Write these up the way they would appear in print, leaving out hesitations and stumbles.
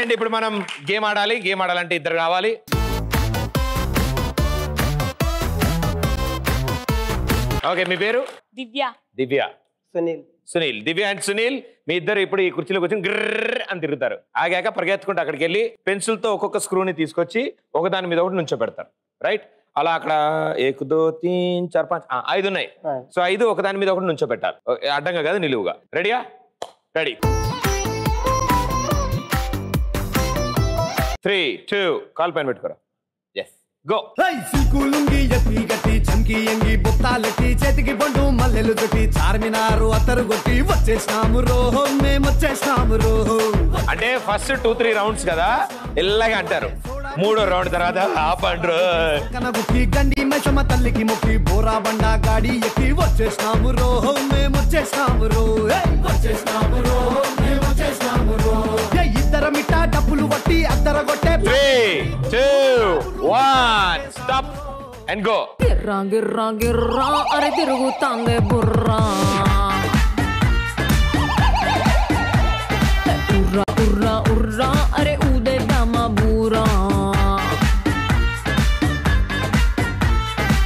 అండి ఇప్పుడు మనం గేమ్ ఆడాలంటే ఇద్దరు కావాలి. ఓకే మీ పేరు? దివ్య. సునీల్. దివ్య అండ్ సునీల్ మీ ఇద్దరు ఇప్పుడు ఈ కుర్చీలో కూర్చొని గ్రర్ అని తిరుగుతారు. ఆగాక పరిగెత్తుకుంటూ అక్కడికి వెళ్ళి పెన్సిల్ తో ఒక్కొక్క స్క్రూని తీసుకొచ్చి ఒకదాని మీద ఒకటి నుంచోబెడతారు. రైట్? అలా అక్కడ 1 2 3 4 5 5 ఉన్నాయి. సో 5 ఒకదాని మీద ఒకటి నుంచోబెట్టాలి. అడ్డంగా కాదు, నిలువుగా. రెడీయా? రెడీ. 3 2 కాల్ పైన పెట్టుకోరా. Yes go. సిల్కులుంగి ఎత్తి గట్టి చంకి ఎంగి బొత్తాలెట్టి చేతికి బండు మల్లెలు తొట్టి చార్మినారు అత్తరు కొట్టి వచ్చేసినాము రోహో మేము వచ్చేసినాము రోహో. అంటే ఫస్ట్ 2 3 రౌండ్స్ కదా ఇలాగే అంటారు. 3వ రౌండ్ తర్వాత ఆపండ్రు. కనగుక్కి గండి మైసమ్మ తల్లికి మొక్కి బోరా బండా గాడి ఎక్కి వచ్చేసినాము రోహో మేము వచ్చేసినాము రో. వచ్చేసినాము రోహో మేము వచ్చేసినాము రో. ఇద్దరు మిట్ట డబ్బులు కొట్టి అద్దర కొట్టే 3 2 1 స్టాప్ అండ్ గో. గిర్రా గిర్రా గిర్రా అరే తిరుగుతాందే బుర్రా. ఉర్రా ఉర్రా ఉర్రా అరే ఊదేద్దామ బూరా.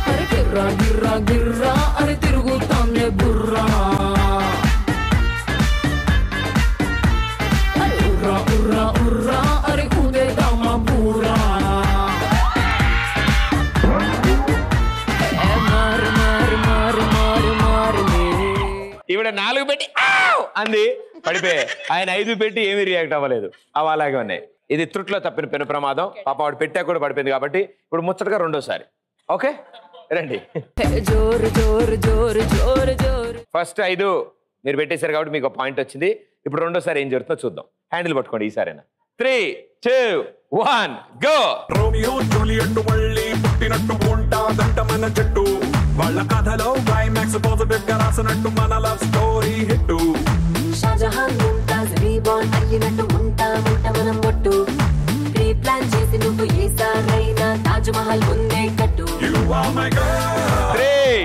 అరే గిర్రా గిర్రా గిర్రా అరే తిరుగుతాందే బుర్రా. అరే ఉర్రా ఉర్రా ఉర్రా అరే ఊదేద్దామ బూరా. ఈవిడ 4 పెట్టి అంది పడిపోయి, ఆయన 5 పెట్టి ఏమీ రియాక్ట్ అవ్వలేదు. అవి అలాగే ఉన్నాయి. ఇది త్రుట్లో తప్పిన పెను ప్రమాదం. పాప వాడు పెట్టా కూడా పడిపోయింది కాబట్టి ఇప్పుడు ముచ్చటగా రెండోసారి. ఓకే రండి. ఫస్ట్ 5 మీరు పెట్టేశారు కాబట్టి మీకు పాయింట్ వచ్చింది. ఇప్పుడు రెండోసారి ఏం జరుగుతుందో చూద్దాం. హ్యాండిల్ పట్టుకోండి ఈసారైనా. 3 2 1 గో. రోమియో జూలియట్ మళ్ళీ పుట్టినట్టు ఉంటాదంట మన చెట్టు. వాళ్ళ కథలో క్లైమాక్స్ పాజిటివ్ గా రాసినట్టు మన love story hit. Shahjahan Mumtaz reborn అయ్యినట్టు ఉంటామంట మనం ఒట్టు. ప్రీ ప్లాన్ చేసి నువ్వు ఈసారైనా తాజ్ మహల్ ముందే కట్టు. You are my girl. 3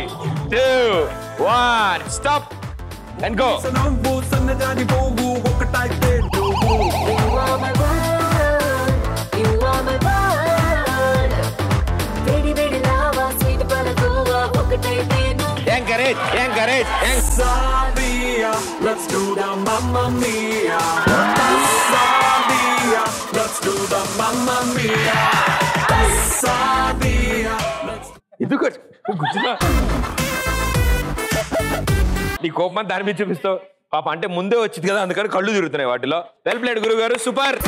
2 1 stop and go. నవ్వు సన్నజాని పోవు ఒకటైతే నువ్వు. You are my world, you are my world. వేడి వేడి లావా స్వీట్ పలకోవా ఒకటైతే నువ్వు. Encourage. Sadia, let's do the Mamma Mia. Sadia, let's do the Mamma Mia. Sadia, let's. ఎందుకు నీ కోపం దాని మీద చూపిస్తావు పాప. అంటే ముందే వచ్చింది కదా అందుకని కళ్ళు తిరుగుతున్నాయి వాటిలో. వెల్ ప్లేడ్ గురువు గారు, సూపర్.